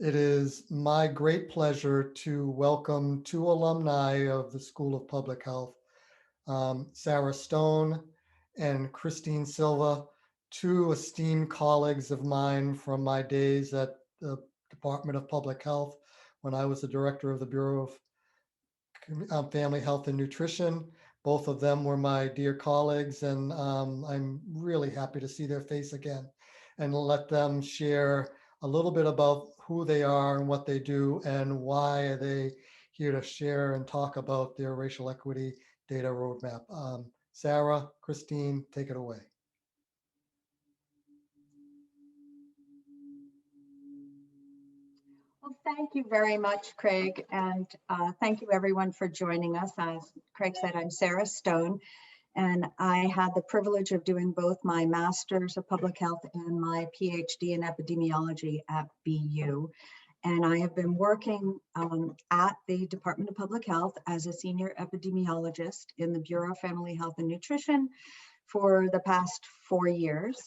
It is my great pleasure to welcome two alumni of the School of Public Health, Sarah Stone and Christine Silva, two esteemed colleagues of mine from my days at the Department of Public Health when I was the director of the Bureau of Family Health and Nutrition. Both of them were my dear colleagues, and I'm really happy to see their face again and let them share a little bit about who they are and what they do and why are they here to share and talk about their racial equity data roadmap. Sarah, Christine, take it away. Well, thank you very much, Craig, and thank you everyone for joining us. As Craig said, I'm Sarah Stone, and I had the privilege of doing both my Master's of Public Health and my PhD in epidemiology at BU. And I have been working at the Department of Public Health as a senior epidemiologist in the Bureau of Family Health and Nutrition for the past 4 years.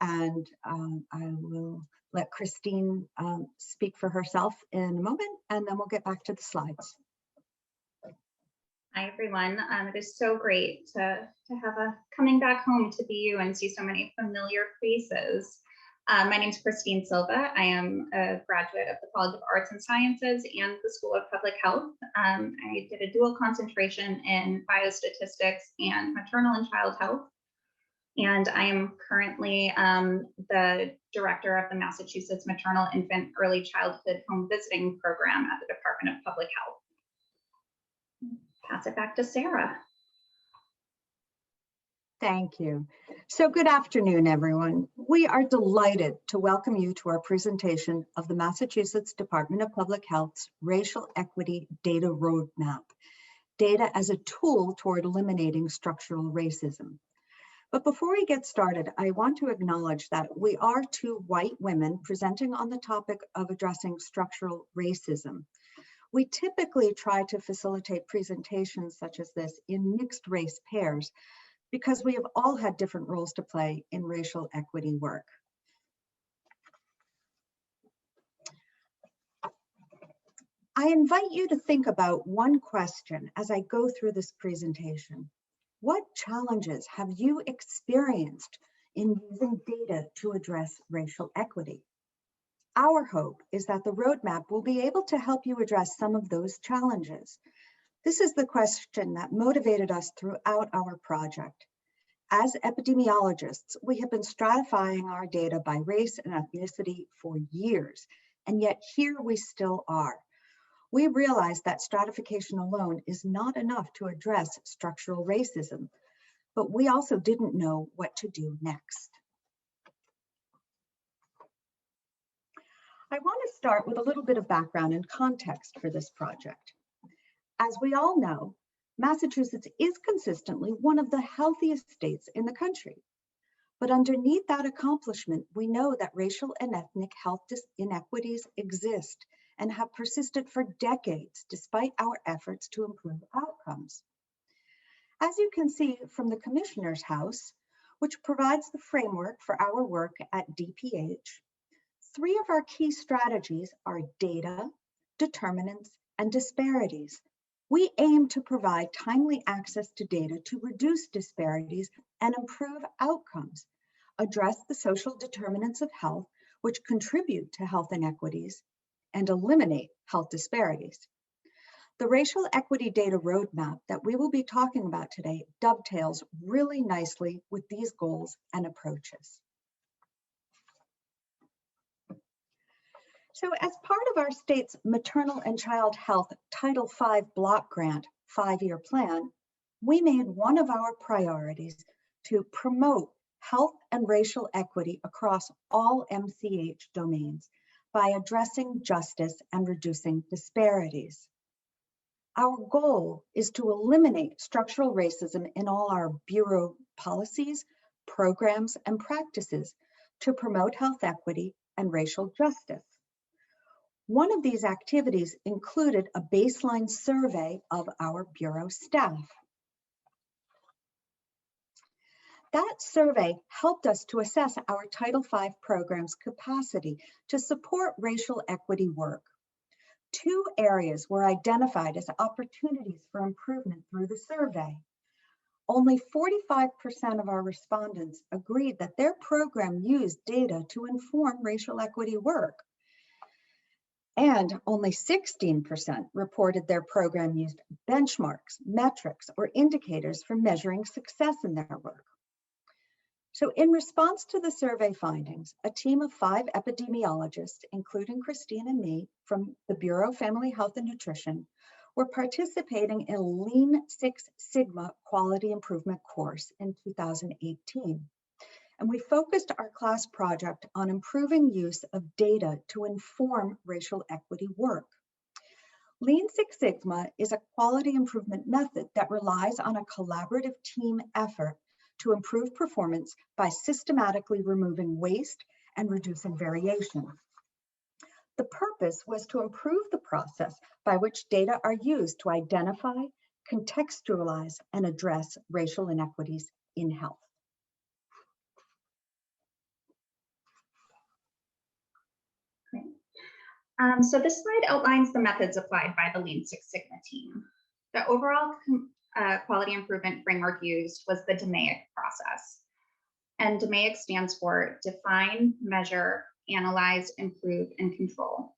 And I will let Christine speak for herself in a moment, and then we'll get back to the slides. Hi, everyone. It is so great to have a coming back home to BU and see so many familiar faces. My name is Christine Silva. I am a graduate of the College of Arts and Sciences and the School of Public Health. I did a dual concentration in biostatistics and maternal and child health. And I am currently the director of the Massachusetts Maternal Infant Early Childhood Home Visiting Program at the Department of Public Health. Pass it back to Sarah. Thank you. So good afternoon, everyone. We are delighted to welcome you to our presentation of the Massachusetts Department of Public Health's Racial Equity Data Roadmap, data as a tool toward eliminating structural racism. But before we get started, I want to acknowledge that we are two white women presenting on the topic of addressing structural racism. We typically try to facilitate presentations such as this in mixed race pairs because we have all had different roles to play in racial equity work. I invite you to think about one question as I go through this presentation. What challenges have you experienced in using data to address racial equity? Our hope is that the roadmap will be able to help you address some of those challenges. This is the question that motivated us throughout our project. As epidemiologists, we have been stratifying our data by race and ethnicity for years, and yet here we still are. We realize that stratification alone is not enough to address structural racism, but we also didn't know what to do next. I want to start with a little bit of background and context for this project. As we all know, Massachusetts is consistently one of the healthiest states in the country. But underneath that accomplishment, we know that racial and ethnic health inequities exist and have persisted for decades despite our efforts to improve outcomes. As you can see from the Commissioner's House, which provides the framework for our work at DPH, 3 of our key strategies are data, determinants, and disparities. We aim to provide timely access to data to reduce disparities and improve outcomes, address the social determinants of health which contribute to health inequities, and eliminate health disparities. The Racial Equity Data Roadmap that we will be talking about today dovetails really nicely with these goals and approaches. So as part of our state's Maternal and Child Health Title V Block Grant 5-year plan, we made one of our priorities to promote health and racial equity across all MCH domains by addressing justice and reducing disparities. Our goal is to eliminate structural racism in all our Bureau policies, programs, and practices to promote health equity and racial justice. One of these activities included a baseline survey of our Bureau staff. That survey helped us to assess our Title V program's capacity to support racial equity work. 2 areas were identified as opportunities for improvement through the survey. Only 45% of our respondents agreed that their program used data to inform racial equity work. And only 16% reported their program used benchmarks, metrics, or indicators for measuring success in their work. So in response to the survey findings, a team of 5 epidemiologists, including Christine and me from the Bureau of Family Health and Nutrition, were participating in a Lean Six Sigma quality improvement course in 2018. And we focused our class project on improving use of data to inform racial equity work. Lean Six Sigma is a quality improvement method that relies on a collaborative team effort to improve performance by systematically removing waste and reducing variation. The purpose was to improve the process by which data are used to identify, contextualize, and address racial inequities in health. So this slide outlines the methods applied by the Lean Six Sigma team. The overall quality improvement framework used was the DMAIC process. And DMAIC stands for Define, Measure, Analyze, Improve, and Control.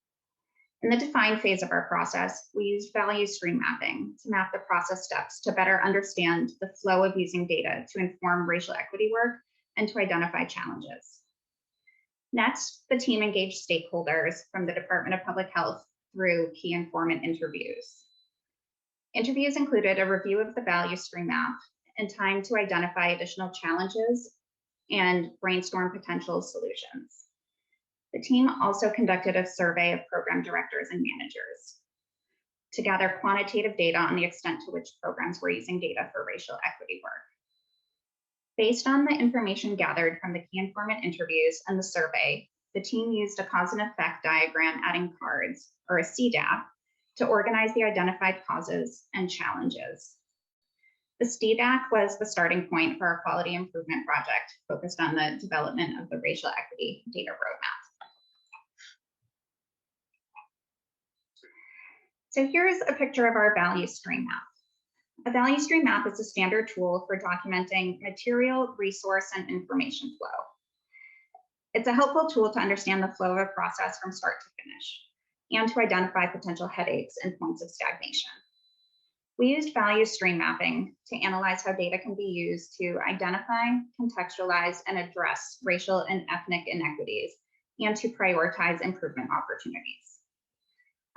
In the define phase of our process, we used value stream mapping to map the process steps to better understand the flow of using data to inform racial equity work and to identify challenges. Next, the team engaged stakeholders from the Department of Public Health through key informant interviews. Interviews included a review of the value stream map and time to identify additional challenges and brainstorm potential solutions. The team also conducted a survey of program directors and managers to gather quantitative data on the extent to which programs were using data for racial equity work. Based on the information gathered from the key informant interviews and the survey, the team used a cause and effect diagram adding cards, or a CDAP, to organize the identified causes and challenges. The CDAC was the starting point for our quality improvement project focused on the development of the racial equity data roadmap. So here's a picture of our value stream map. A value stream map is a standard tool for documenting material, resource, and information flow. It's a helpful tool to understand the flow of a process from start to finish and to identify potential headaches and points of stagnation. We used value stream mapping to analyze how data can be used to identify, contextualize, and address racial and ethnic inequities, and to prioritize improvement opportunities.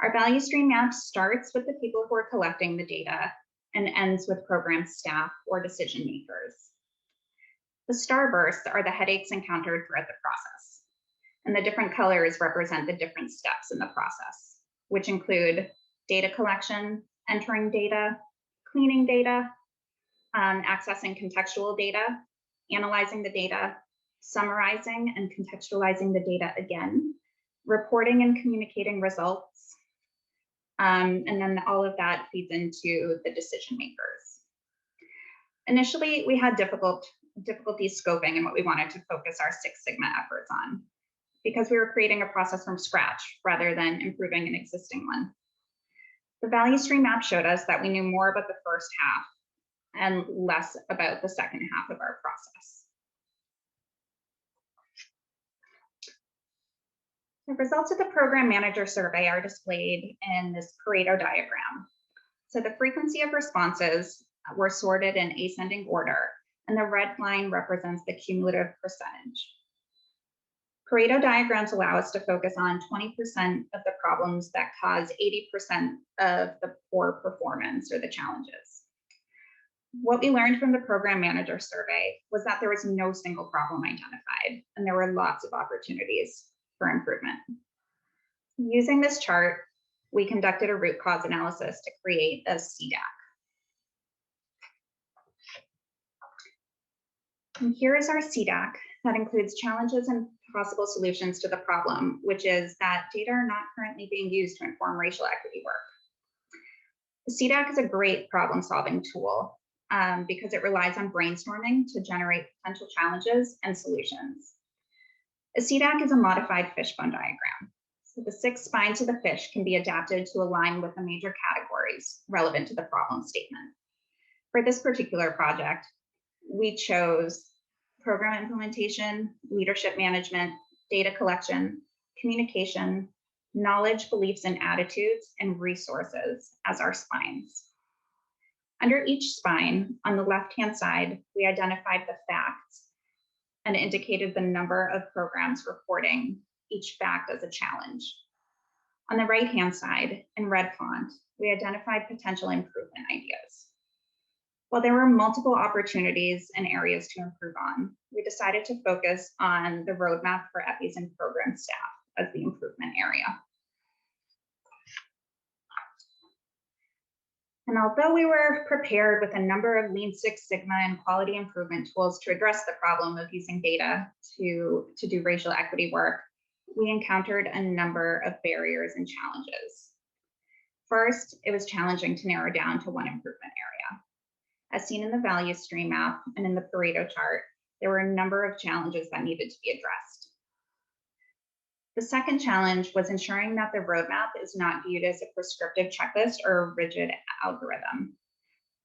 Our value stream map starts with the people who are collecting the data and ends with program staff or decision makers. The starbursts are the headaches encountered throughout the process, and the different colors represent the different steps in the process, which include data collection, entering data, cleaning data, accessing contextual data, analyzing the data, summarizing and contextualizing the data again, reporting and communicating results, and then all of that feeds into the decision makers. Initially, we had difficulty scoping and what we wanted to focus our Six Sigma efforts on, because we were creating a process from scratch rather than improving an existing one. The value stream map showed us that we knew more about the first half and less about the second half of our process. The results of the program manager survey are displayed in this Pareto diagram. So the frequency of responses were sorted in ascending order, and the red line represents the cumulative percentage. Pareto diagrams allow us to focus on 20% of the problems that cause 80% of the poor performance or the challenges. What we learned from the program manager survey was that there was no single problem identified, and there were lots of opportunities for improvement. Using this chart, we conducted a root cause analysis to create a CDAC. And here is our CDAC that includes challenges and possible solutions to the problem, which is that data are not currently being used to inform racial equity work. The CDAC is a great problem-solving tool. because it relies on brainstorming to generate potential challenges and solutions. A CDAC is a modified fishbone diagram. So the 6 spines of the fish can be adapted to align with the major categories relevant to the problem statement. For this particular project, we chose program implementation, leadership management, data collection, communication, knowledge, beliefs, and attitudes, and resources as our spines. Under each spine, on the left-hand side, we identified the facts and indicated the number of programs reporting each fact as a challenge. On the right-hand side, in red font, we identified potential improvement ideas. While there were multiple opportunities and areas to improve on, we decided to focus on the roadmap for EPIs and program staff as the improvement area. And although we were prepared with a number of Lean Six Sigma and quality improvement tools to address the problem of using data to do racial equity work, we encountered a number of barriers and challenges. First, it was challenging to narrow down to one improvement area. As seen in the value stream map and in the Pareto chart, there were a number of challenges that needed to be addressed. The second challenge was ensuring that the roadmap is not viewed as a prescriptive checklist or a rigid algorithm.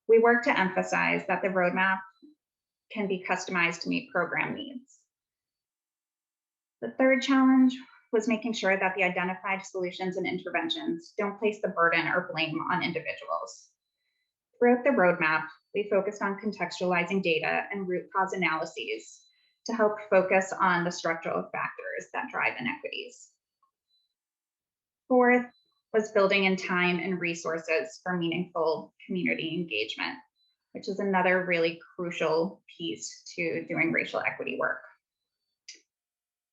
We work to emphasize that the roadmap can be customized to meet program needs. The third challenge was making sure that the identified solutions and interventions don't place the burden or blame on individuals. Throughout the roadmap, we focused on contextualizing data and root cause analyses to help focus on the structural factors that drive inequities. Fourth was building in time and resources for meaningful community engagement, which is another really crucial piece to doing racial equity work.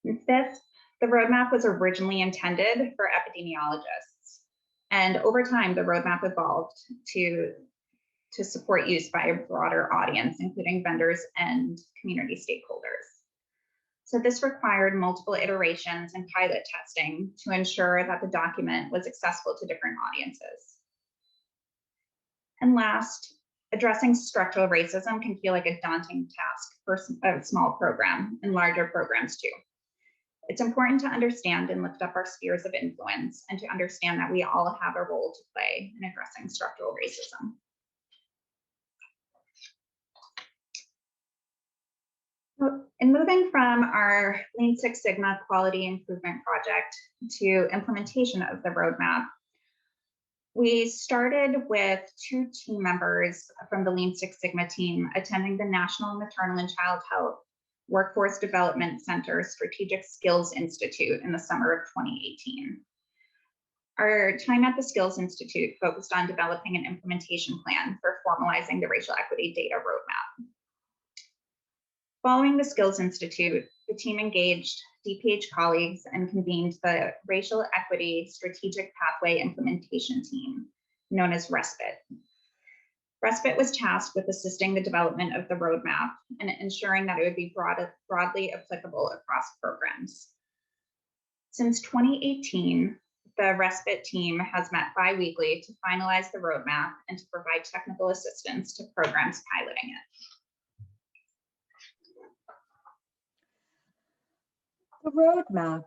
And fifth, the roadmap was originally intended for epidemiologists. And over time, the roadmap evolved to support use by a broader audience, including vendors and community stakeholders. So this required multiple iterations and pilot testing to ensure that the document was accessible to different audiences. And last, addressing structural racism can feel like a daunting task for a small program and larger programs too. It's important to understand and lift up our spheres of influence and to understand that we all have a role to play in addressing structural racism. In moving from our Lean Six Sigma quality improvement project to implementation of the roadmap, we started with 2 team members from the Lean Six Sigma team attending the National Maternal and Child Health Workforce Development Center Strategic Skills Institute in the summer of 2018. Our time at the Skills Institute focused on developing an implementation plan for formalizing the racial equity data roadmap. Following the Skills Institute, the team engaged DPH colleagues and convened the Racial Equity Strategic Pathway Implementation Team, known as RESPIT. RESPIT was tasked with assisting the development of the roadmap and ensuring that it would be broadly applicable across programs. Since 2018, the RESPIT team has met bi-weekly to finalize the roadmap and to provide technical assistance to programs piloting it. The roadmap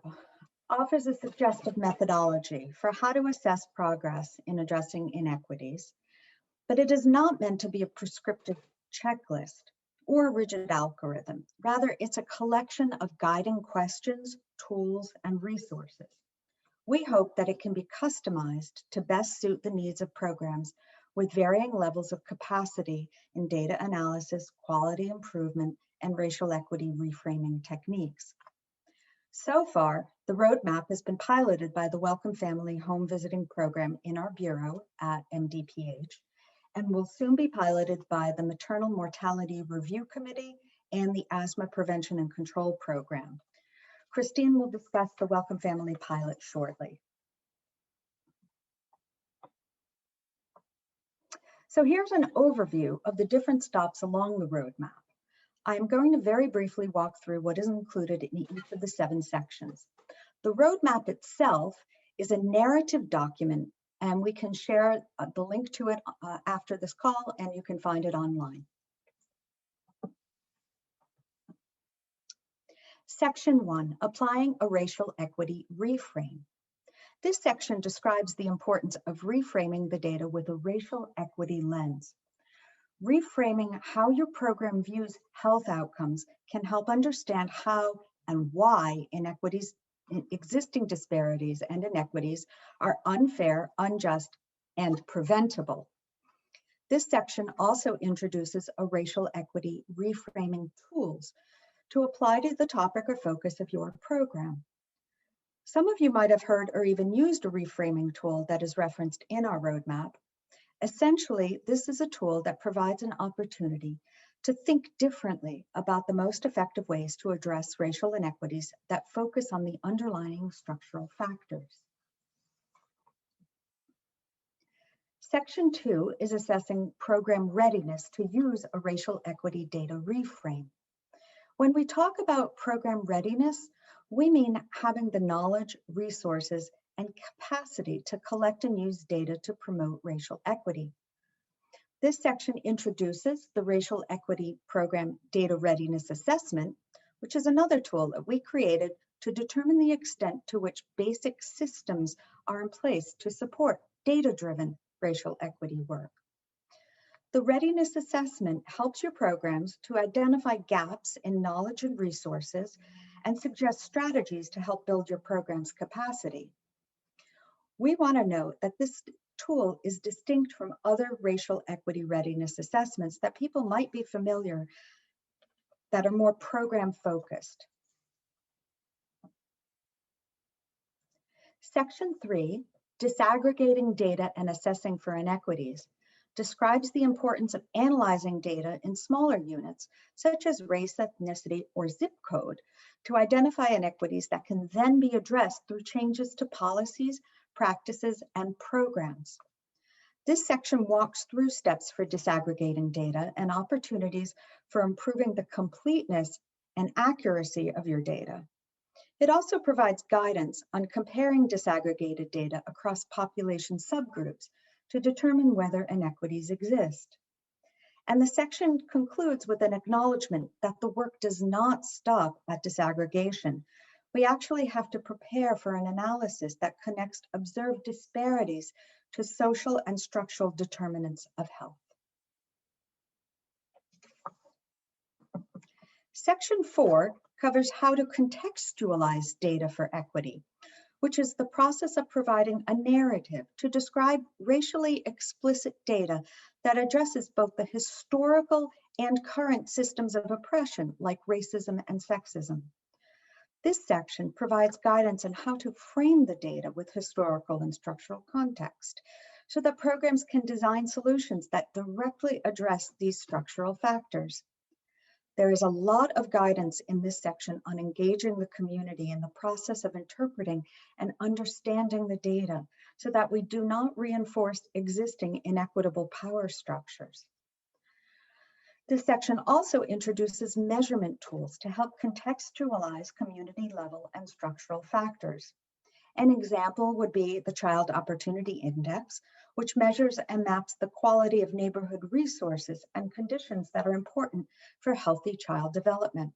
offers a suggestive methodology for how to assess progress in addressing inequities, but it is not meant to be a prescriptive checklist or a rigid algorithm. Rather, it's a collection of guiding questions, tools, and resources. We hope that it can be customized to best suit the needs of programs with varying levels of capacity in data analysis, quality improvement, and racial equity reframing techniques. So far, the roadmap has been piloted by the Welcome Family Home Visiting Program in our bureau at MDPH, and will soon be piloted by the Maternal Mortality Review Committee and the Asthma Prevention and Control Program. Christine will discuss the Welcome Family pilot shortly. So here's an overview of the different stops along the roadmap. I'm going to very briefly walk through what is included in each of the 7 sections. The roadmap itself is a narrative document and we can share the link to it after this call, and you can find it online. Section 1, Applying a Racial Equity Reframe. This section describes the importance of reframing the data with a racial equity lens. Reframing how your program views health outcomes can help understand how and why existing disparities and inequities are unfair, unjust, and preventable. This section also introduces a racial equity reframing tools to apply to the topic or focus of your program. Some of you might have heard or even used a reframing tool that is referenced in our roadmap. Essentially, this is a tool that provides an opportunity to think differently about the most effective ways to address racial inequities that focus on the underlying structural factors. Section 2 is assessing program readiness to use a racial equity data reframe. When we talk about program readiness, we mean having the knowledge, resources, and capacity to collect and use data to promote racial equity. This section introduces the Racial Equity Program Data Readiness Assessment, which is another tool that we created to determine the extent to which basic systems are in place to support data-driven racial equity work. The readiness assessment helps your programs to identify gaps in knowledge and resources and suggest strategies to help build your program's capacity. We want to note that this tool is distinct from other racial equity readiness assessments that people might be familiar that are more program focused. Section 3, Disaggregating Data and Assessing for Inequities, describes the importance of analyzing data in smaller units, such as race, ethnicity, or zip code, to identify inequities that can then be addressed through changes to policies, practices, and programs. This section walks through steps for disaggregating data and opportunities for improving the completeness and accuracy of your data. It also provides guidance on comparing disaggregated data across population subgroups to determine whether inequities exist. And the section concludes with an acknowledgement that the work does not stop at disaggregation. We actually have to prepare for an analysis that connects observed disparities to social and structural determinants of health. Section 4 covers how to contextualize data for equity, which is the process of providing a narrative to describe racially explicit data that addresses both the historical and current systems of oppression, like racism and sexism. This section provides guidance on how to frame the data with historical and structural context, so that programs can design solutions that directly address these structural factors. There is a lot of guidance in this section on engaging the community in the process of interpreting and understanding the data so that we do not reinforce existing inequitable power structures. This section also introduces measurement tools to help contextualize community level and structural factors. An example would be the Child Opportunity Index, which measures and maps the quality of neighborhood resources and conditions that are important for healthy child development.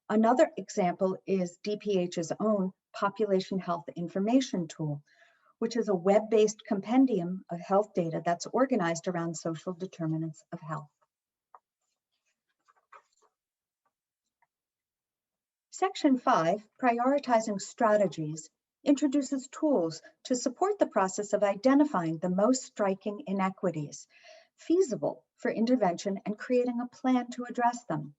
Another example is DPH's own Population Health Information Tool, which is a web-based compendium of health data that's organized around social determinants of health. Section 5, Prioritizing Strategies, introduces tools to support the process of identifying the most striking inequities, feasible for intervention, and creating a plan to address them.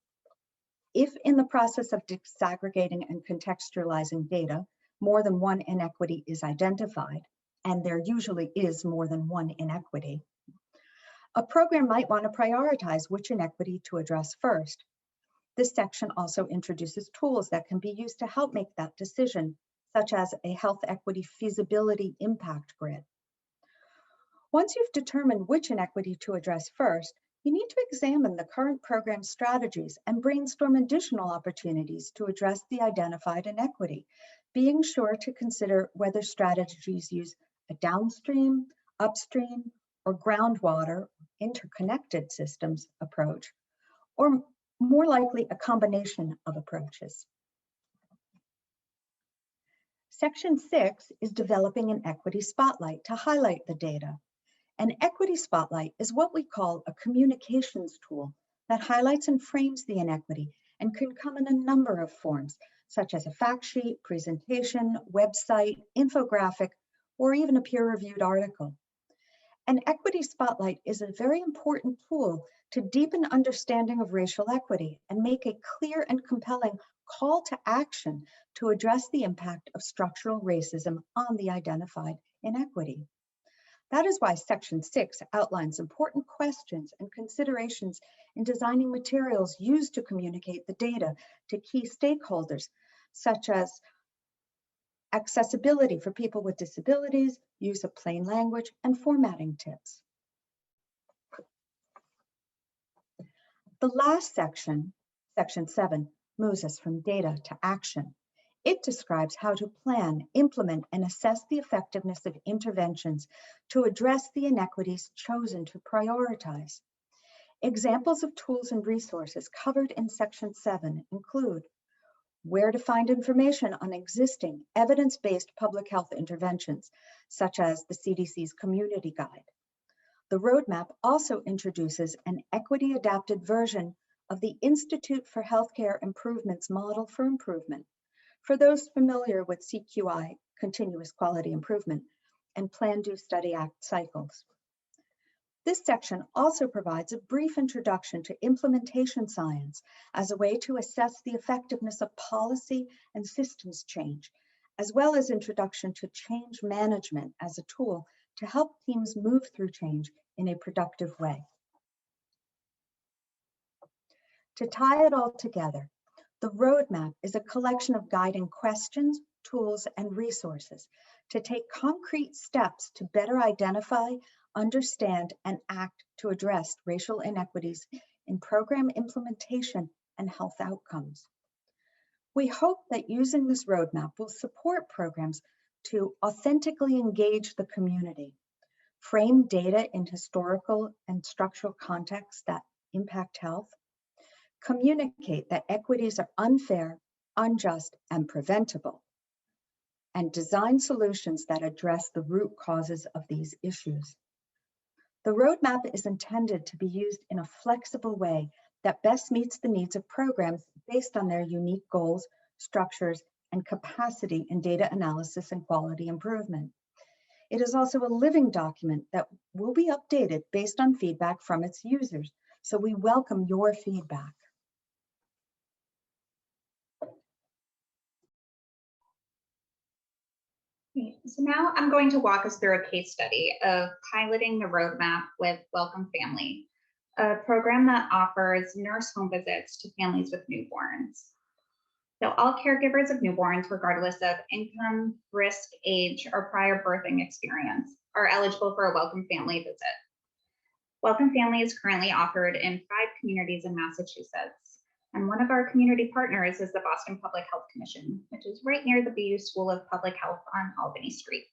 If in the process of disaggregating and contextualizing data, more than one inequity is identified, and there usually is more than one inequity, a program might want to prioritize which inequity to address first. This section also introduces tools that can be used to help make that decision, such as a health equity feasibility impact grid. Once you've determined which inequity to address first, you need to examine the current program strategies and brainstorm additional opportunities to address the identified inequity, being sure to consider whether strategies use a downstream, upstream, or groundwater interconnected systems approach, or more likely a combination of approaches. Section 6 is developing an equity spotlight to highlight the data. An equity spotlight is what we call a communications tool that highlights and frames the inequity and can come in a number of forms, such as a fact sheet, presentation, website, infographic, or even a peer-reviewed article. An equity spotlight is a very important tool to deepen understanding of racial equity and make a clear and compelling call to action to address the impact of structural racism on the identified inequity. That is why Section 6 outlines important questions and considerations in designing materials used to communicate the data to key stakeholders, such as accessibility for people with disabilities, use of plain language, and formatting tips. The last section, Section 7, moves us from data to action. It describes how to plan, implement, and assess the effectiveness of interventions to address the inequities chosen to prioritize. Examples of tools and resources covered in Section 7 include where to find information on existing evidence-based public health interventions, such as the CDC's Community Guide. The roadmap also introduces an equity-adapted version of the Institute for Healthcare Improvement's Model for Improvement, for those familiar with CQI, Continuous Quality Improvement, and Plan, Do, Study, Act cycles. This section also provides a brief introduction to implementation science as a way to assess the effectiveness of policy and systems change, as well as introduction to change management as a tool to help teams move through change in a productive way. To tie it all together, the roadmap is a collection of guiding questions, tools, and resources to take concrete steps to better identify, understand, and act to address racial inequities in program implementation and health outcomes. We hope that using this roadmap will support programs to authentically engage the community, frame data in historical and structural contexts that impact health, communicate that equities are unfair, unjust, and preventable, and design solutions that address the root causes of these issues. The roadmap is intended to be used in a flexible way that best meets the needs of programs based on their unique goals, structures, and capacity in data analysis and quality improvement. It is also a living document that will be updated based on feedback from its users, so we welcome your feedback. So now I'm going to walk us through a case study of piloting the roadmap with Welcome Family, a program that offers nurse home visits to families with newborns. So all caregivers of newborns, regardless of income, risk, age, or prior birthing experience, are eligible for a Welcome Family visit. Welcome Family is currently offered in 5 communities in Massachusetts. And one of our community partners is the Boston Public Health Commission, which is right near the BU School of Public Health on Albany Street.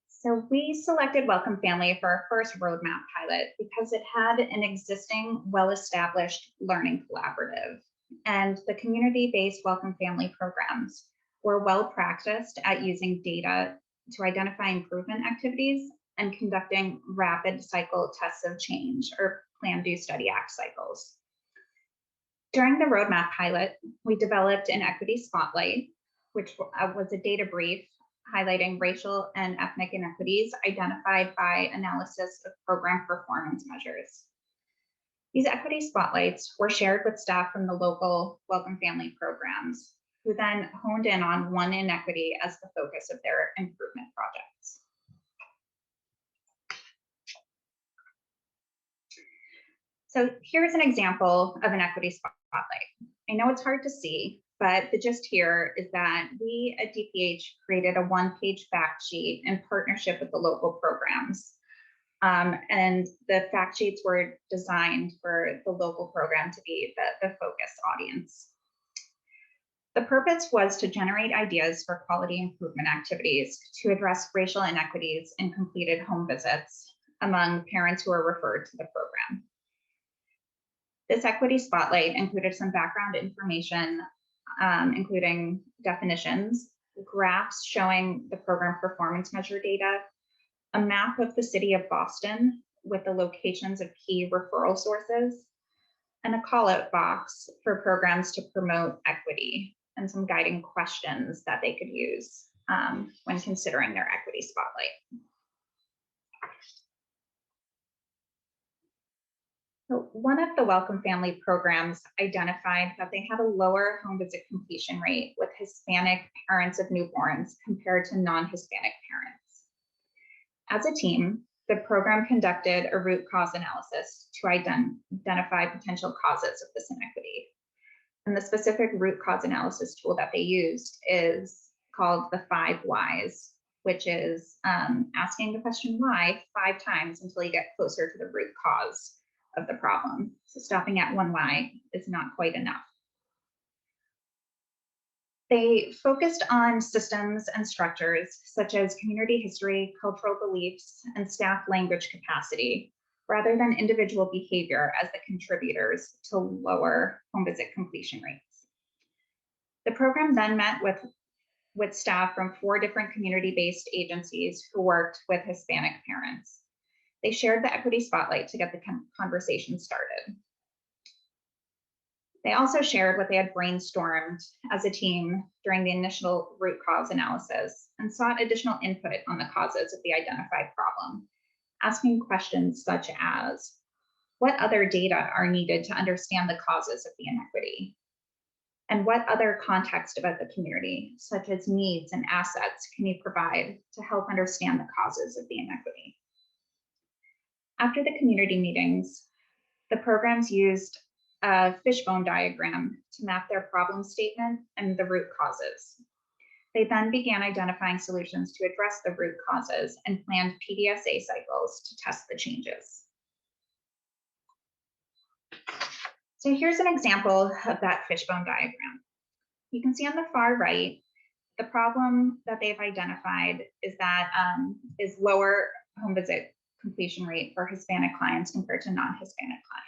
So we selected Welcome Family for our first roadmap pilot because it had an existing, well-established learning collaborative, and the community-based Welcome Family programs were well-practiced at using data to identify improvement activities and conducting rapid cycle tests of change, or Plan, Do, Study, Act cycles. During the roadmap pilot, we developed an equity spotlight, which was a data brief highlighting racial and ethnic inequities identified by analysis of program performance measures. These equity spotlights were shared with staff from the local Welcome Family programs, who then honed in on one inequity as the focus of their improvement projects. So here's an example of an equity spotlight. I know it's hard to see, but the gist here is that we at DPH created a 1-page fact sheet in partnership with the local programs. And the fact sheets were designed for the local program to be the focus audience. The purpose was to generate ideas for quality improvement activities to address racial inequities in completed home visits among parents who are referred to the program. This equity spotlight included some background information, including definitions, graphs showing the program performance measure data, a map of the city of Boston with the locations of key referral sources, and a call-out box for programs to promote equity and some guiding questions that they could use when considering their equity spotlight. So one of the Welcome Family programs identified that they had a lower home visit completion rate with Hispanic parents of newborns compared to non-Hispanic parents. As a team, the program conducted a root cause analysis to identify potential causes of this inequity. And the specific root cause analysis tool that they used is called the 5 whys, which is asking the question why 5 times until you get closer to the root cause of the problem. So stopping at 1 why is not quite enough. They focused on systems and structures such as community history, cultural beliefs, and staff language capacity, rather than individual behavior as the contributors to lower home visit completion rates. The program then met with staff from 4 different community-based agencies who worked with Hispanic parents. They shared the equity spotlight to get the conversation started. They also shared what they had brainstormed as a team during the initial root cause analysis and sought additional input on the causes of the identified problem, asking questions such as, what other data are needed to understand the causes of the inequity? And what other context about the community, such as needs and assets, can you provide to help understand the causes of the inequity? After the community meetings, the programs used a fishbone diagram to map their problem statement and the root causes. They then began identifying solutions to address the root causes and planned PDSA cycles to test the changes. So here's an example of that fishbone diagram. You can see on the far right, the problem that they've identified is that is lower home visit completion rate for Hispanic clients compared to non-Hispanic clients.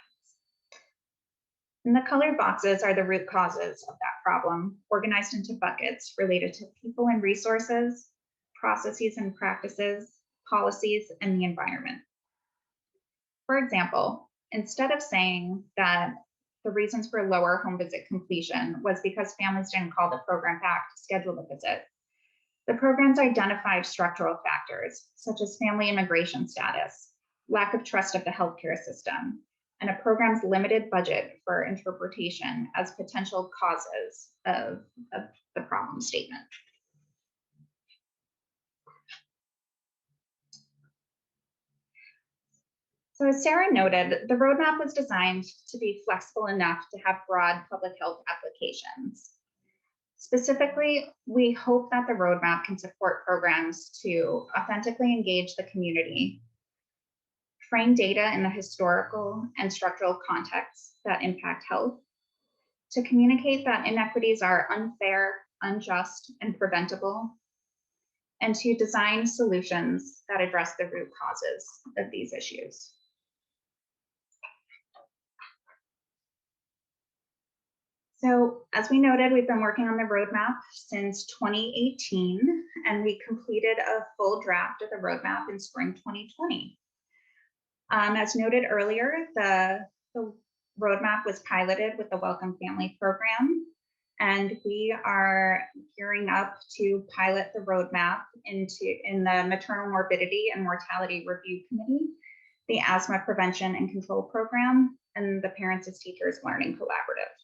And the colored boxes are the root causes of that problem, organized into buckets related to people and resources, processes and practices, policies, and the environment. For example, instead of saying that the reasons for lower home visit completion was because families didn't call the program back to schedule the visit, the programs identified structural factors such as family immigration status, lack of trust of the healthcare system, and a program's limited budget for interpretation as potential causes of the problem statement. So as Sarah noted, the roadmap was designed to be flexible enough to have broad public health applications. Specifically, we hope that the roadmap can support programs to authentically engage the community, frame data in the historical and structural contexts that impact health, to communicate that inequities are unfair, unjust, and preventable, and to design solutions that address the root causes of these issues. So as we noted, we've been working on the roadmap since 2018, and we completed a full draft of the roadmap in spring 2020. As noted earlier, the roadmap was piloted with the Welcome Family program, and we are gearing up to pilot the roadmap in the Maternal Morbidity and Mortality Review Committee, the Asthma Prevention and Control Program, and the Parents as Teachers Learning Collaborative.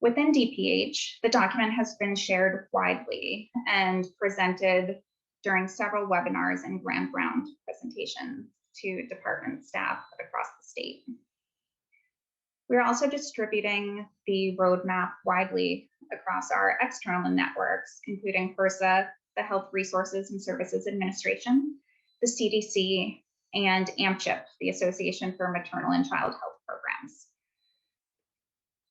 Within DPH, the document has been shared widely and presented during several webinars and grand round presentations to department staff across the state. We're also distributing the roadmap widely across our external networks, including HRSA, the Health Resources and Services Administration, the CDC, and AMCHIP, the Association for Maternal and Child Health Programs.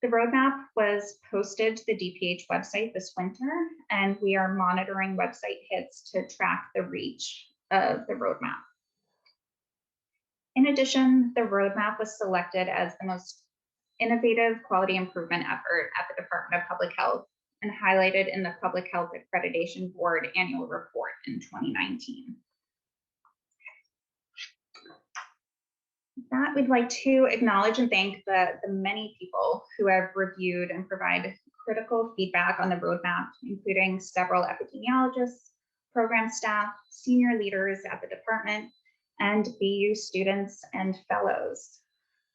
The roadmap was posted to the DPH website this winter, and we are monitoring website hits to track the reach of the roadmap. In addition, the roadmap was selected as the most innovative quality improvement effort at the Department of Public Health and highlighted in the Public Health Accreditation Board annual report in 2019. With that, we'd like to acknowledge and thank the many people who have reviewed and provide critical feedback on the roadmap, including several epidemiologists, program staff, senior leaders at the department, and BU students and fellows.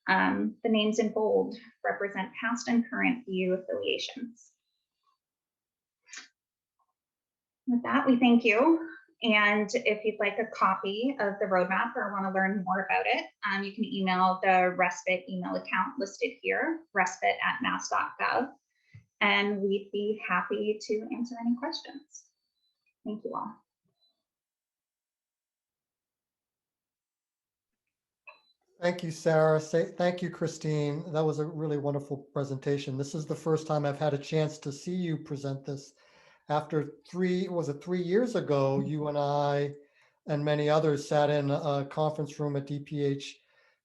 The names in bold represent past and current BU affiliations. With that, we thank you. And if you'd like a copy of the roadmap or want to learn more about it, you can email the Respite email account listed here, respite@mass.gov, and we'd be happy to answer any questions. Thank you all. Thank you, Sarah. Thank you, Christine. That was a really wonderful presentation. This is the first time I've had a chance to see you present this. After 3 years ago, you and I and many others sat in a conference room at DPH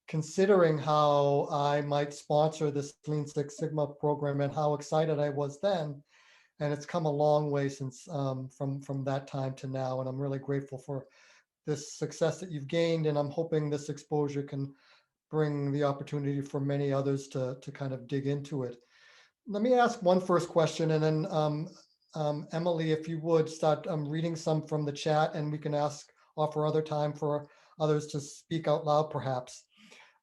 considering how I might sponsor this Lean Six Sigma program and how excited I was then. And it's come a long way since from that time to now. And I'm really grateful for this success that you've gained. And I'm hoping this exposure can bring the opportunity for many others to kind of dig into it. Let me ask one first question, and then Emily, if you would start reading some from the chat, and we can offer other time for others to speak out loud, perhaps.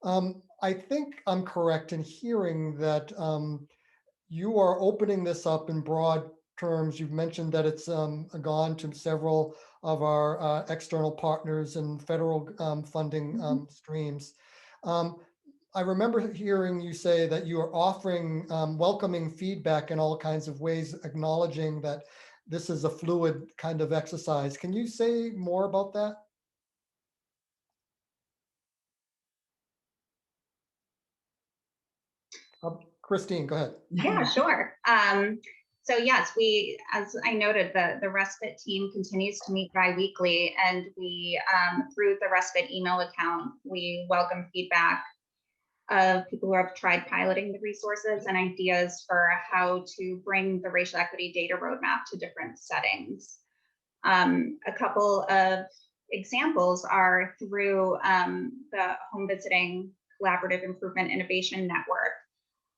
I think I'm correct in hearing that you are opening this up in broad terms. You've mentioned that it's gone to several of our external partners and federal funding streams. I remember hearing you say that you are offering welcoming feedback in all kinds of ways, acknowledging that this is a fluid kind of exercise. Can you say more about that? Christine, go ahead. Yeah, sure. So yes, as I noted, the Respite team continues to meet bi-weekly, and we, through the Respite email account, we welcome feedback of people who have tried piloting the resources and ideas for how to bring the racial equity data roadmap to different settings. A couple of examples are through the Home Visiting Collaborative Improvement Innovation Network,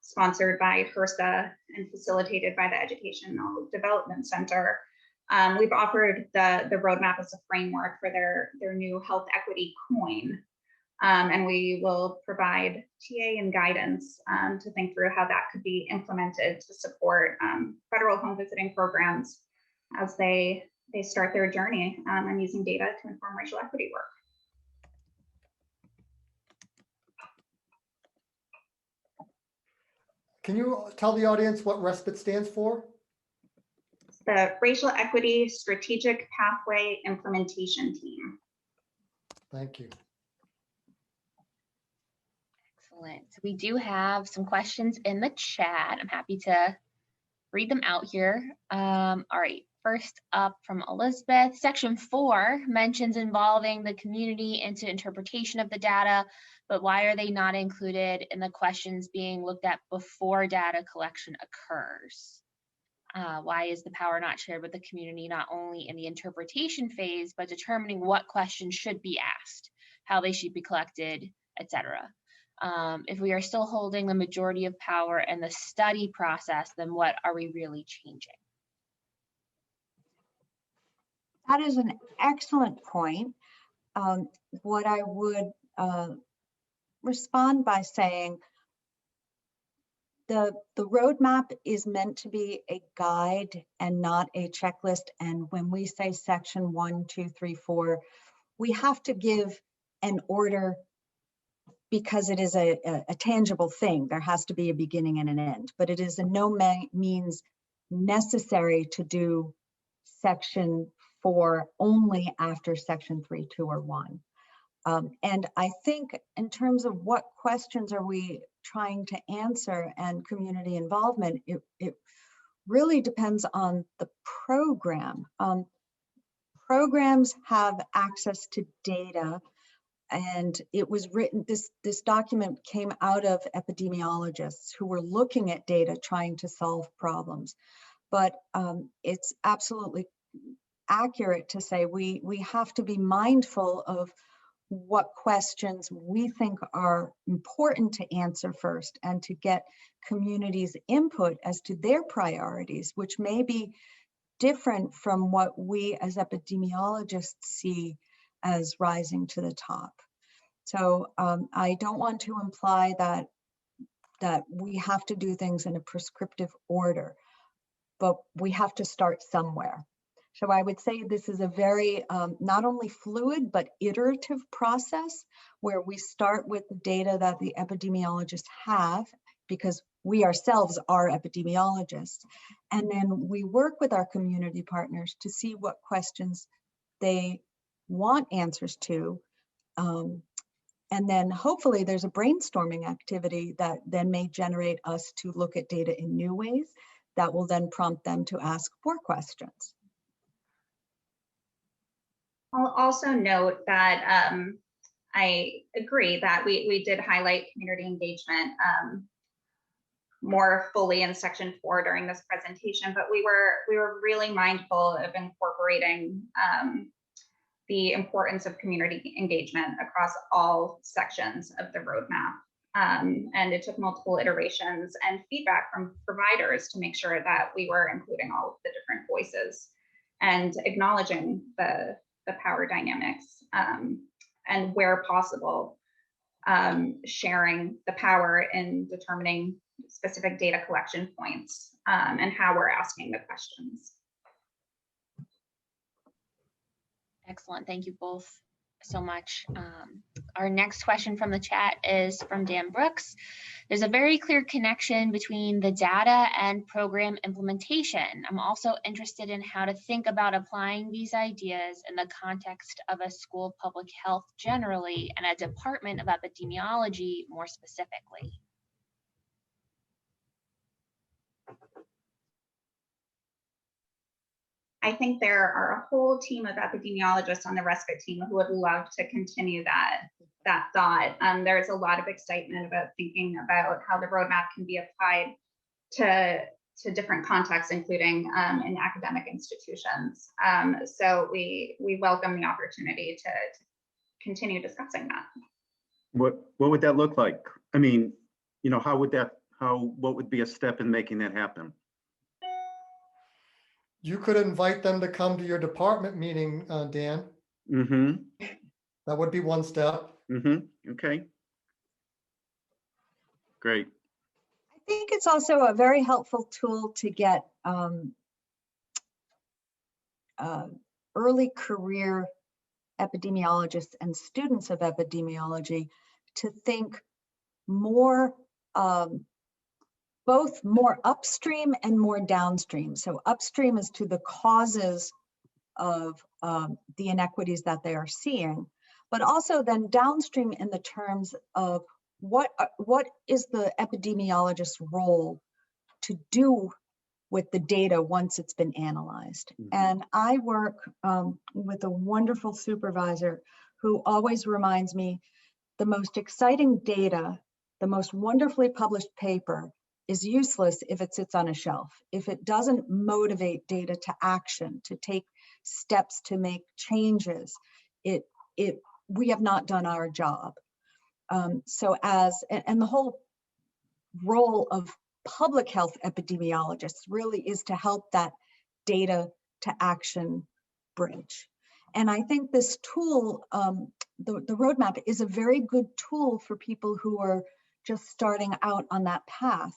sponsored by HRSA and facilitated by the Educational Development Center. We've offered the roadmap as a framework for their new health equity coin. And we will provide TA and guidance to think through how that could be implemented to support federal home visiting programs as they start their journey and using data to inform racial equity work. Can you tell the audience what RESPIT stands for? The Racial Equity Strategic Pathway Implementation Team. Thank you. Excellent. So we do have some questions in the chat. I'm happy to read them out here. All right, first up from Elizabeth. Section 4 mentions involving the community into interpretation of the data, but why are they not included in the questions being looked at before data collection occurs? Why is the power not shared with the community, not only in the interpretation phase, but determining what questions should be asked, how they should be collected, etc.? If we are still holding the majority of power in the study process, then what are we really changing? That is an excellent point. What I would respond by saying the roadmap is meant to be a guide and not a checklist. And when we say section 1, 2, 3, 4, we have to give an order because it is a tangible thing. There has to be a beginning and an end, but it is in no means necessary to do section 4 only after section 3, 2, or 1. And I think in terms of what questions are we trying to answer and community involvement, it really depends on the program. Programs have access to data, and it was written, this document came out of epidemiologists who were looking at data trying to solve problems. But it's absolutely accurate to say we have to be mindful of what questions we think are important to answer first, and to get communities' input as to their priorities, which may be different from what we as epidemiologists see as rising to the top. So I don't want to imply that we have to do things in a prescriptive order, but we have to start somewhere. So I would say this is a very not only fluid, but iterative process, where we start with the data that the epidemiologists have, because we ourselves are epidemiologists. And then we work with our community partners to see what questions they want answers to. And then hopefully there's a brainstorming activity that then may generate us to look at data in new ways that will then prompt them to ask more questions. I'll also note that I agree that we did highlight community engagement more fully in section 4 during this presentation, but we were really mindful of incorporating the importance of community engagement across all sections of the roadmap. And it took multiple iterations and feedback from providers to make sure that we were including all of the different voices and acknowledging the power dynamics, and where possible, sharing the power in determining specific data collection points, and how we're asking the questions. Excellent. Thank you both so much. Our next question from the chat is from Dan Brooks. There's a very clear connection between the data and program implementation. I'm also interested in how to think about applying these ideas in the context of a school of public health generally, and a department of epidemiology more specifically. I think there are a whole team of epidemiologists on the respite team who would love to continue that thought. There's a lot of excitement about thinking about how the roadmap can be applied to different contexts, including in academic institutions. So we welcome the opportunity to continue discussing that. What would that look like? I mean, you know, what would be a step in making that happen? You could invite them to come to your department meeting, Dan. Mm-hmm. That would be one step. Mm-hmm. Okay. Great. I think it's also a very helpful tool to get early career epidemiologists and students of epidemiology to think more, both more upstream and more downstream. So upstream is to the causes of the inequities that they are seeing, but also then downstream in the terms of what is the epidemiologist's role to do with the data once it's been analyzed. Mm-hmm. And I work with a wonderful supervisor who always reminds me the most exciting data, the most wonderfully published paper is useless if it sits on a shelf. If it doesn't motivate data to action, to take steps to make changes, we have not done our job. So and the whole role of public health epidemiologists really is to help that data to action bridge. And I think this tool, the roadmap, is a very good tool for people who are just starting out on that path.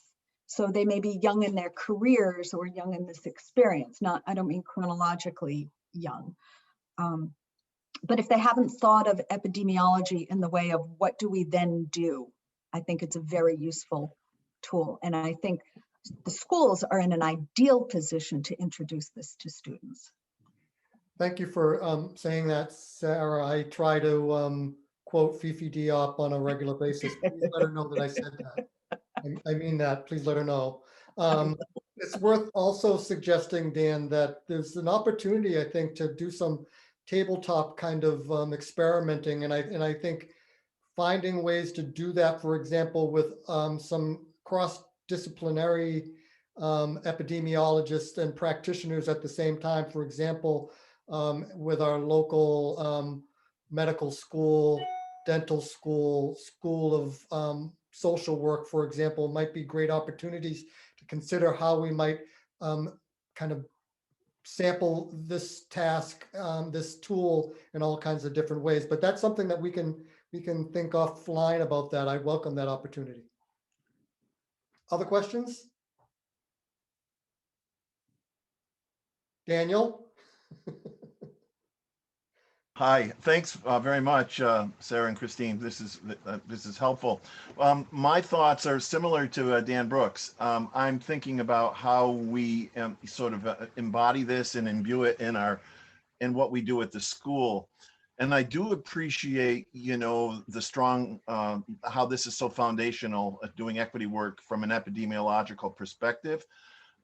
So they may be young in their careers or young in this experience. I don't mean chronologically young. But if they haven't thought of epidemiology in the way of what do we then do, I think it's a very useful tool. And I think the schools are in an ideal position to introduce this to students. Thank you for saying that, Sarah. I try to quote Fifi Diop on a regular basis. Please let her know that I said that. I mean that, please let her know. It's worth also suggesting, Dan, that there's an opportunity, I think, to do some tabletop kind of experimenting. And I think finding ways to do that, for example, with some cross-disciplinary epidemiologists and practitioners at the same time, for example, with our local medical school, dental school, school of social work, for example, might be great opportunities to consider how we might kind of sample this task, this tool in all kinds of different ways. But that's something that we can think offline about that. I welcome that opportunity. Other questions? Daniel? Hi, thanks very much, Sarah and Christine. This is helpful. My thoughts are similar to Dan Brooks. I'm thinking about how we sort of embody this and imbue it in what we do at the school. And I do appreciate, the strong, how this is so foundational at doing equity work from an epidemiological perspective.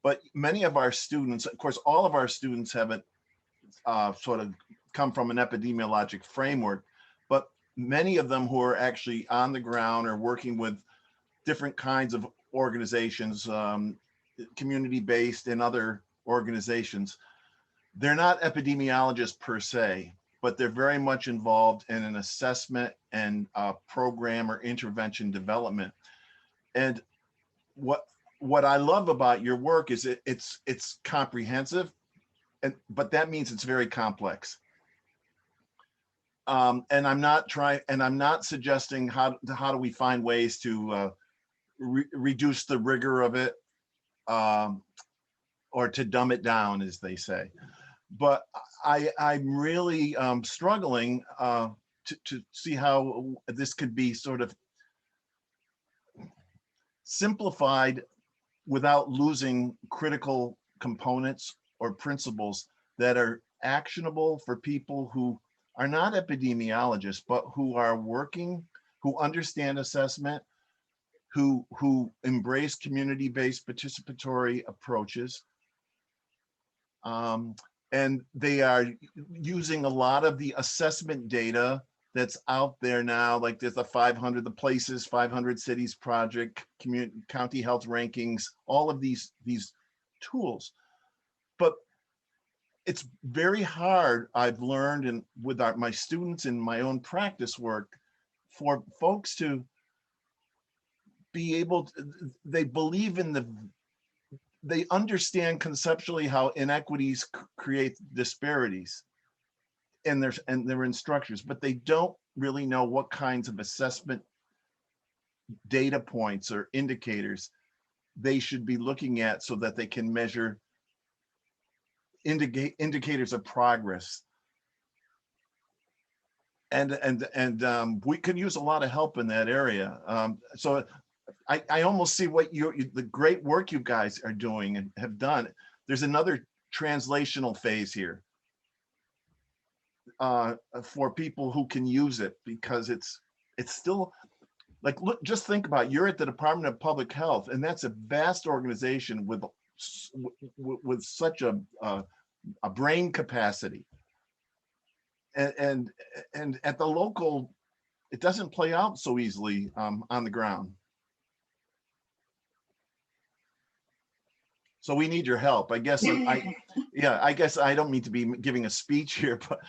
But many of our students, of course, all of our students haven't sort of come from an epidemiologic framework, but many of them who are actually on the ground or working with different kinds of organizations, community-based and other organizations, they're not epidemiologists per se, but they're very much involved in an assessment and program or intervention development. And what I love about your work is it's comprehensive, but that means it's very complex. And I'm not suggesting how do we find ways to reduce the rigor of it, or to dumb it down, as they say. But I'm really struggling to see how this could be sort of simplified without losing critical components or principles that are actionable for people who are not epidemiologists, but who are working, who understand assessment, who embrace community-based participatory approaches. And they are using a lot of the assessment data that's out there now, like there's the 500, the Places, 500 Cities Project, county health rankings, all of these tools. But it's very hard, I've learned, and with my students in my own practice work, for folks to be able to, they understand conceptually how inequities create disparities in their structures, but they don't really know what kinds of assessment data points or indicators they should be looking at so that they can measure indicators of progress. And we could use a lot of help in that area. So I almost see what the great work you guys are doing and have done. There's another translational phase here for people who can use it, because it's still like, look, just think about it. You're at the Department of Public Health, and that's a vast organization with such a brain capacity. And at the local, it doesn't play out so easily on the ground. So we need your help. I guess I guess I don't mean to be giving a speech here, but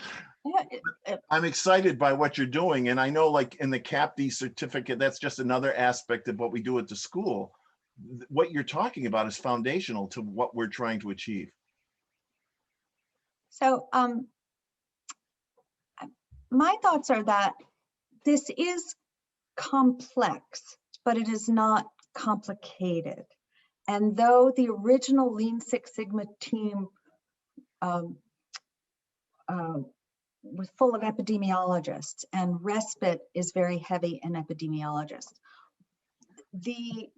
I'm excited by what you're doing. And I know, like in the CAPD certificate, that's just another aspect of what we do at the school. What you're talking about is foundational to what we're trying to achieve. So my thoughts are that this is complex, but it is not complicated. And though the original Lean Six Sigma team was full of epidemiologists, and Respite is very heavy in epidemiologists, the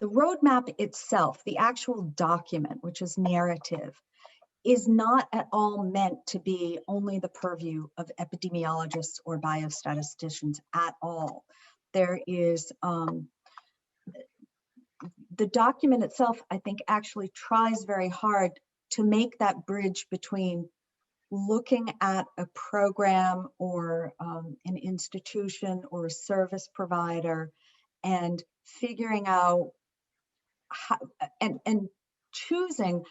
roadmap itself, the actual document, which is narrative, is not at all meant to be only the purview of epidemiologists or biostatisticians at all. There is the document itself, I think, actually tries very hard to make that bridge between looking at a program or an institution or a service provider and figuring out how, and choosing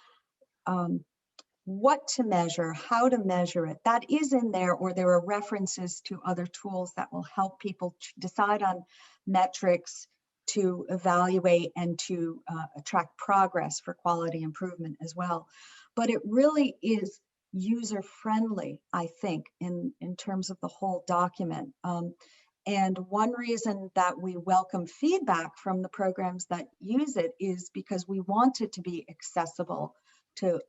what to measure, how to measure it. That is in there, or there are references to other tools that will help people decide on metrics to evaluate and to track progress for quality improvement as well. But it really is user-friendly, I think, in terms of the whole document. And one reason that we welcome feedback from the programs that use it is because we want it to be accessible to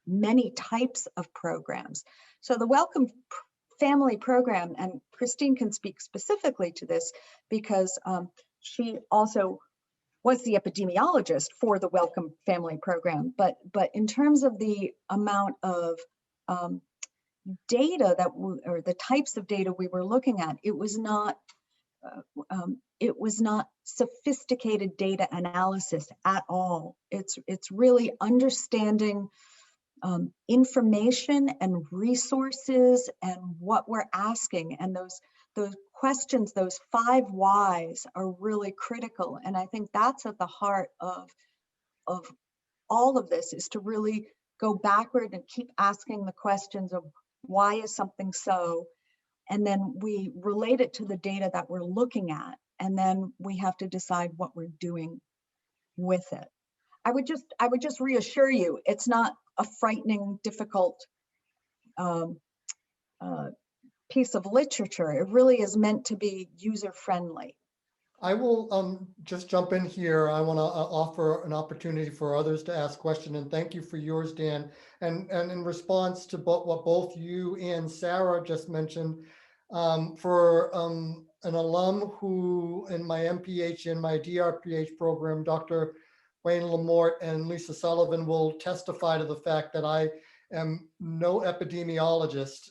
many types of programs. So the Welcome Family Program, and Christine can speak specifically to this because she also was the epidemiologist for the Welcome Family Program. But in terms of the amount of data that or the types of data we were looking at, it was not sophisticated data analysis at all. It's really understanding information and resources and what we're asking, and those questions, those 5 whys are really critical. And I think that's at the heart of all of this, is to really go backward and keep asking the questions of why is something so, and then we relate it to the data that we're looking at, and then we have to decide what we're doing with it. I would just reassure you, it's not a frightening, difficult piece of literature. It really is meant to be user-friendly. I will just jump in here. I want to offer an opportunity for others to ask questions, and thank you for yours, Dan. And in response to what both you and Sarah just mentioned, for an alum who in my MPH and my DRPH program, Dr. Wayne Lamort and Lisa Sullivan will testify to the fact that I am no epidemiologist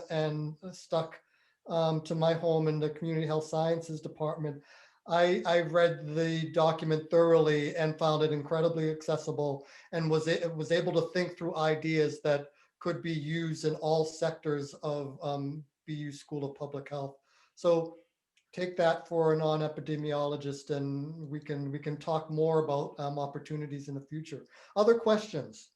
and stuck to my home in the Community Health Sciences Department. I read the document thoroughly and found it incredibly accessible, and was able to think through ideas that could be used in all sectors of BU School of Public Health. So take that for a non-epidemiologist, and we can talk more about opportunities in the future. Other questions?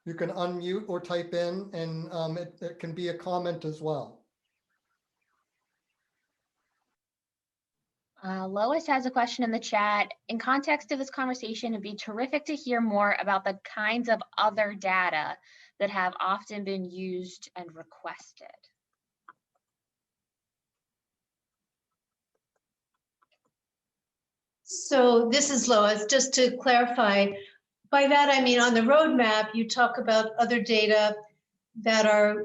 You can unmute or type in, and it can be a comment as well. Lois has a question in the chat. In context of this conversation, it'd be terrific to hear more about the kinds of other data that have often been used and requested. So this is Lois, just to clarify. By that, I mean, on the roadmap, you talk about other data that are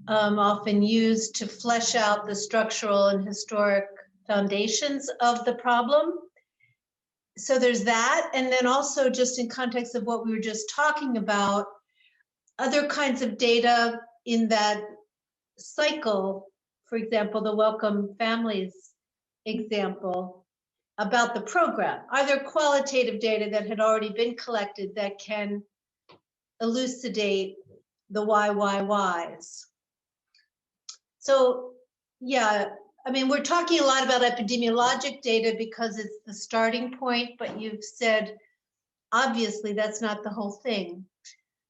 often used to flesh out the structural and historic foundations of the problem. So there's that. And then also, just in context of what we were just talking about, other kinds of data in that cycle, for example, the Welcome Families example, about the program. Are there qualitative data that had already been collected that can elucidate the whys? So yeah, I mean, we're talking a lot about epidemiologic data because it's the starting point, but you've said, obviously, that's not the whole thing.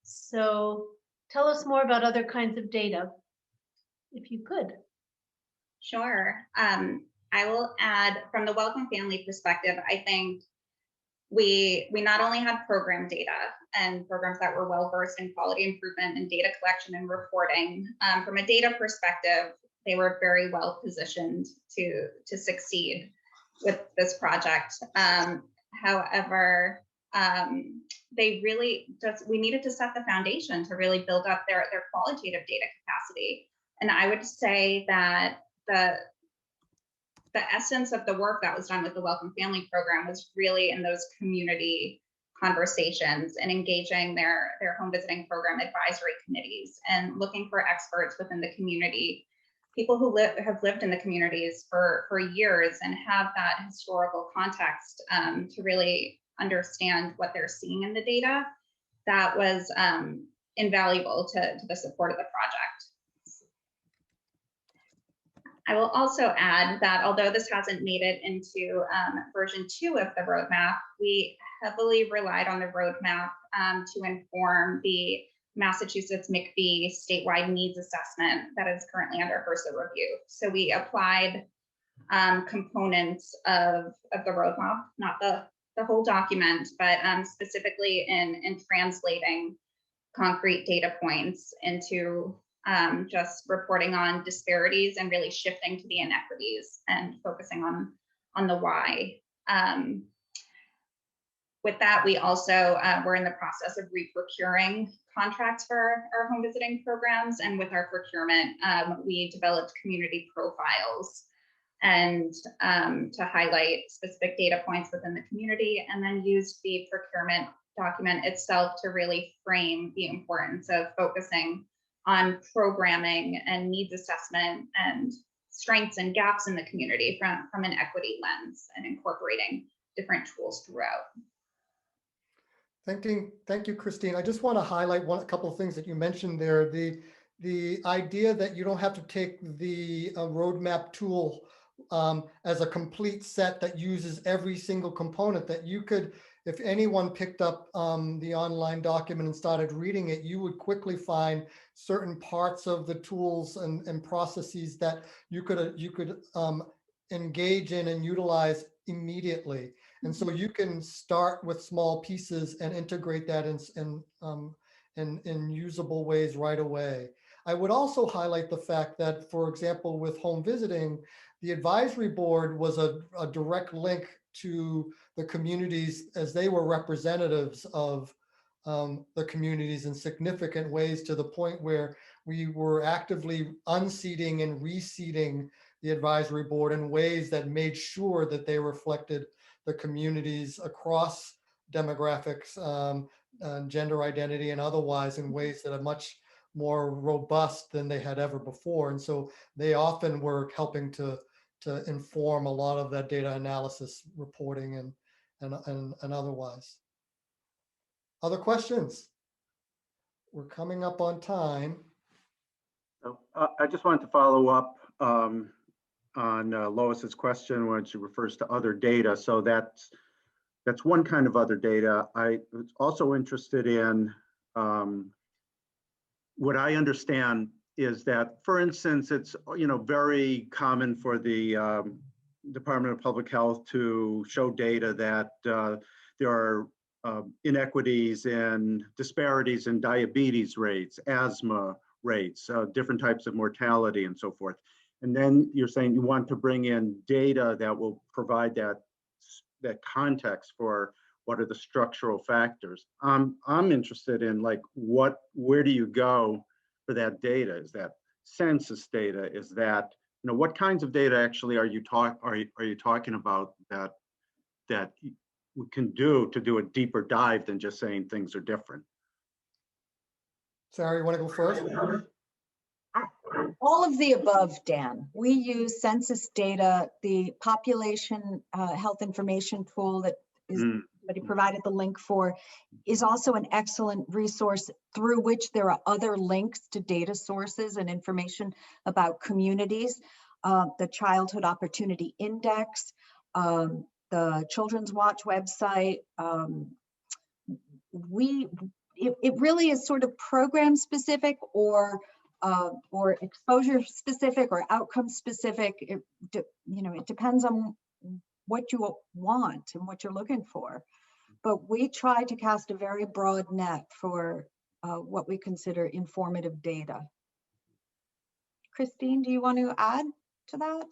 So tell us more about other kinds of data, if you could. Sure. I will add, from the Welcome Family perspective, I think we not only had program data and programs that were well-versed in quality improvement and data collection and reporting. From a data perspective, they were very well positioned to succeed with this project. However, they really we needed to set the foundation to really build up their qualitative data capacity. And I would say that the essence of the work that was done with the Welcome Family program was really in those community conversations and engaging their home visiting program advisory committees and looking for experts within the community, people who have lived in the communities for years and have that historical context to really understand what they're seeing in the data. That was invaluable to the support of the project. I will also add that although this hasn't made it into version 2 of the roadmap, we heavily relied on the roadmap to inform the Massachusetts MCV statewide needs assessment that is currently under HRSA review. So we applied components of the roadmap, not the whole document, but specifically in translating concrete data points into just reporting on disparities and really shifting to the inequities and focusing on the why. With that, we also were in the process of re-procuring contracts for our home visiting programs. And with our procurement, we developed community profiles and to highlight specific data points within the community, and then used the procurement document itself to really frame the importance of focusing on programming and needs assessment and strengths and gaps in the community from an equity lens and incorporating different tools throughout. Thank you, Christine. I just want to highlight a couple of things that you mentioned there. The idea that you don't have to take the roadmap tool as a complete set that uses every single component, that you could, if anyone picked up the online document and started reading it, you would quickly find certain parts of the tools and processes that you could engage in and utilize immediately. And so you can start with small pieces and integrate that in usable ways right away. I would also highlight the fact that, for example, with home visiting, the advisory board was a direct link to the communities, as they were representatives of the communities in significant ways, to the point where we were actively unseating and reseating the advisory board in ways that made sure that they reflected the communities across demographics, gender identity, and otherwise, in ways that are much more robust than they had ever before. And so they often were helping to inform a lot of that data analysis, reporting, and otherwise. Other questions? We're coming up on time. So, I just wanted to follow up on Lois's question when she refers to other data. So that's one kind of other data. I was also interested in what I understand is that, for instance, it's very common for the Department of Public Health to show data that there are inequities and disparities in diabetes rates, asthma rates, different types of mortality, and so forth. And then you're saying you want to bring in data that will provide that context for what are the structural factors. I'm interested in, like, where do you go for that data? Is that census data? Is that, what kinds of data actually are you talking about that we can do to do a deeper dive than just saying things are different? Sarah, you want to go first? All of the above, Dan. We use census data. The population health information tool that he provided the link for is also an excellent resource through which there are other links to data sources and information about communities. The Childhood Opportunity Index, the Children's Watch website. It really is sort of program specific or exposure specific or outcome specific. It depends on what you want and what you're looking for. But we try to cast a very broad net for what we consider informative data. Christine, do you want to add to that?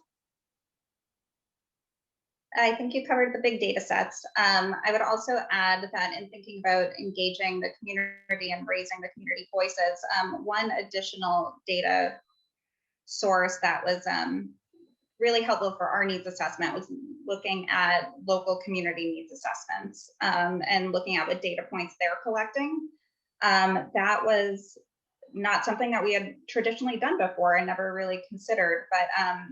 I think you covered the big data sets. I would also add that in thinking about engaging the community and raising the community voices, one additional data source that was really helpful for our needs assessment was looking at local community needs assessments and looking at what data points they're collecting. That was not something that we had traditionally done before and never really considered, but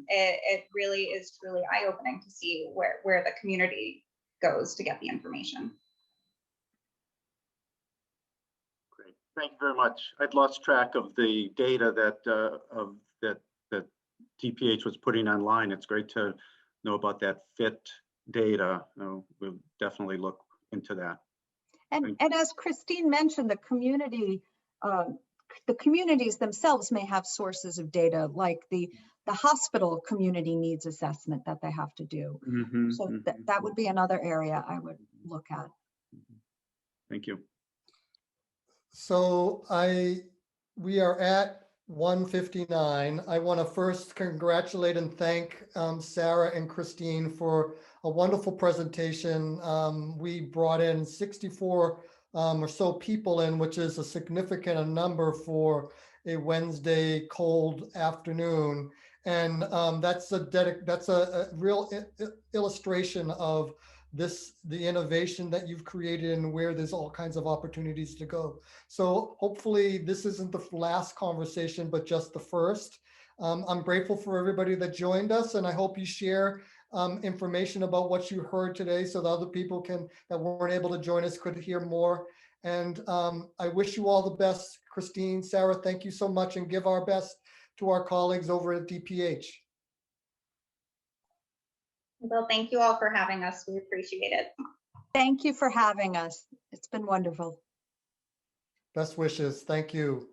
it really is truly eye-opening to see where the community goes to get the information. Great, thank you very much. I'd lost track of the data that that DPH was putting online. It's great to know about that fit data. We'll definitely look into that. And as Christine mentioned, the communities themselves may have sources of data, like the hospital community needs assessment that they have to do. So that would be another area I would look at. Thank you. So we are at 1:59. I want to first congratulate and thank Sarah and Christine for a wonderful presentation. We brought in 64 or so people in, which is a significant number for a Wednesday cold afternoon. And that's a real illustration of the innovation that you've created and where there's all kinds of opportunities to go. So hopefully this isn't the last conversation, but just the first. I'm grateful for everybody that joined us, and I hope you share information about what you heard today so that other people that weren't able to join us could hear more. And I wish you all the best. Christine, Sarah, thank you so much, and give our best to our colleagues over at DPH. Well, thank you all for having us. We appreciate it. Thank you for having us. It's been wonderful. Best wishes. Thank you.